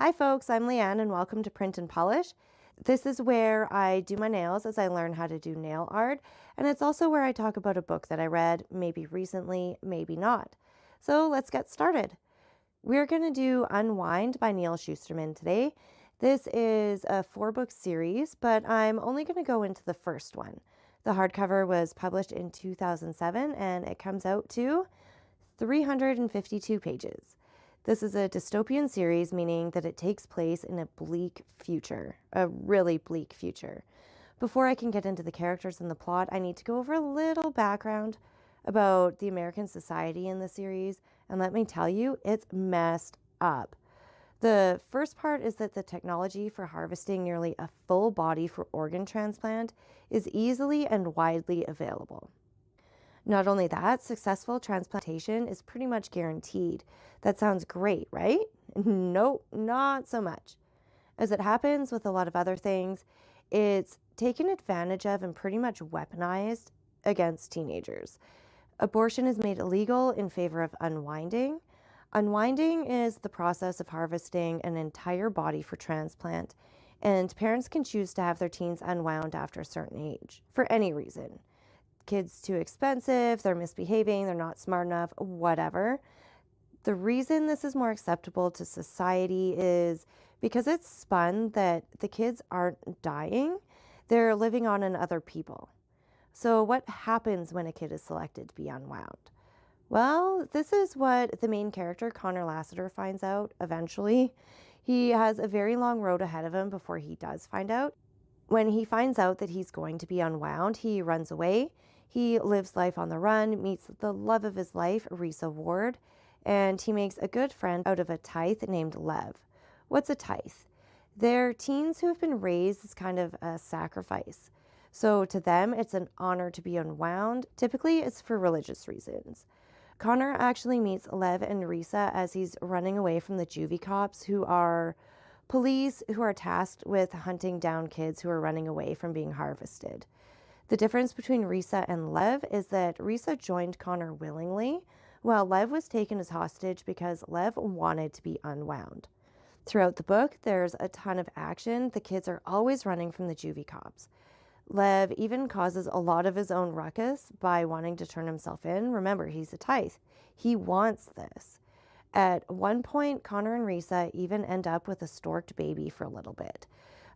Hi folks, I'm Leanne and welcome to Print and Polish. This is where I do my nails as I learn how to do nail art, and it's also where I talk about a book that I read, maybe recently, maybe not. So let's get started. We're going to do Unwind by Neal Shusterman today. This is a 4-book series, but I'm only going to go into the first one. The hardcover was published in 2007 and it comes out to 352 pages. This is a dystopian series, meaning that it takes place in a bleak future, a really bleak future. Before I can get into the characters and the plot, I need to go over a little background about the American society in the series, and let me tell you, it's messed up. The first part is that the technology for harvesting nearly a full body for organ transplant is easily and widely available. Not only that, successful transplantation is pretty much guaranteed. That sounds great, right? Nope, not so much. As it happens with a lot of other things, it's taken advantage of and pretty much weaponized against teenagers. Abortion is made illegal in favor of unwinding. Unwinding is the process of harvesting an entire body for transplant, and parents can choose to have their teens unwound after a certain age, for any reason. Kids too expensive, they're misbehaving, they're not smart enough, whatever. The reason this is more acceptable to society is because it's spun that the kids aren't dying, they're living on in other people. So what happens when a kid is selected to be unwound? Well, this is what the main character, Connor Lassiter, finds out eventually. He has a very long road ahead of him before he does find out. When he finds out that he's going to be unwound, he runs away. He lives life on the run, meets the love of his life, Risa Ward, and he makes a good friend out of a tithe named Lev. What's a tithe? They're teens who have been raised as kind of a sacrifice. So to them, it's an honor to be unwound. Typically, it's for religious reasons. Connor actually meets Lev and Risa as he's running away from the juvie cops, who are police who are tasked with hunting down kids who are running away from being harvested. The difference between Risa and Lev is that Risa joined Connor willingly, while Lev was taken as hostage because Lev wanted to be unwound. Throughout the book, there's a ton of action. The kids are always running from the juvie cops. Lev even causes a lot of his own ruckus by wanting to turn himself in. Remember, he's a tithe. He wants this. At one point, Connor and Risa even end up with a storked baby for a little bit.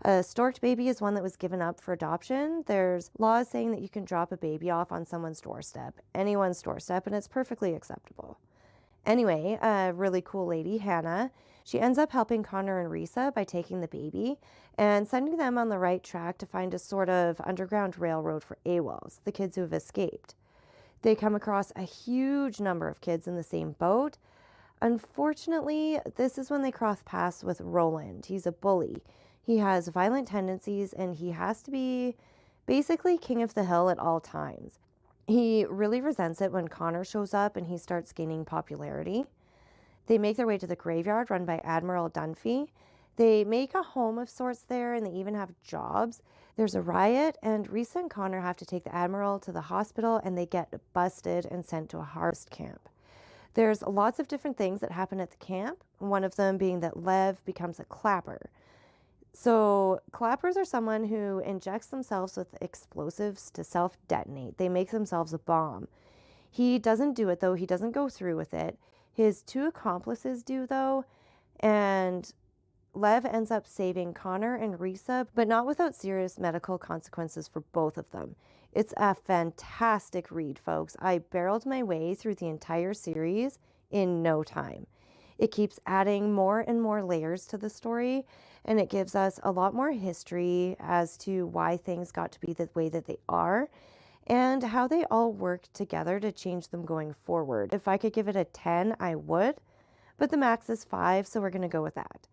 A storked baby is one that was given up for adoption. There's laws saying that you can drop a baby off on someone's doorstep, anyone's doorstep, and it's perfectly acceptable. Anyway, a really cool lady, Hannah, she ends up helping Connor and Risa by taking the baby and sending them on the right track to find a sort of underground railroad for AWOLs, the kids who have escaped. They come across a huge number of kids in the same boat. Unfortunately, this is when they cross paths with Roland. He's a bully. He has violent tendencies and he has to be basically king of the hill at all times. He really resents it when Connor shows up and he starts gaining popularity. They make their way to the graveyard run by Admiral Dunphy. They make a home of sorts there and they even have jobs. There's a riot and Risa and Connor have to take the Admiral to the hospital and they get busted and sent to a harvest camp. There's lots of different things that happen at the camp, one of them being that Lev becomes a clapper. So clappers are someone who injects themselves with explosives to self-detonate. They make themselves a bomb. He doesn't do it though. He doesn't go through with it. His 2 accomplices do though, and Lev ends up saving Connor and Risa, but not without serious medical consequences for both of them. It's a fantastic read, folks. I barreled my way through the entire series in no time. It keeps adding more and more layers to the story, and it gives us a lot more history as to why things got to be the way that they are and how they all work together to change them going forward. If I could give it a 10, I would, but the max is 5, so we're going to go with that.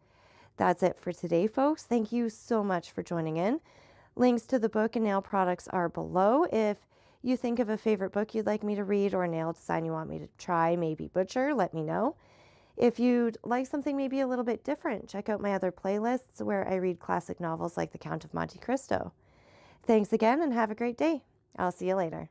That's it for today, folks. Thank you so much for joining in. Links to the book and nail products are below. If you think of a favorite book you'd like me to read or a nail design you want me to try, maybe butcher, let me know. If you'd like something maybe a little bit different, check out my other playlists where I read classic novels like The Count of Monte Cristo. Thanks again and have a great day. I'll see you later.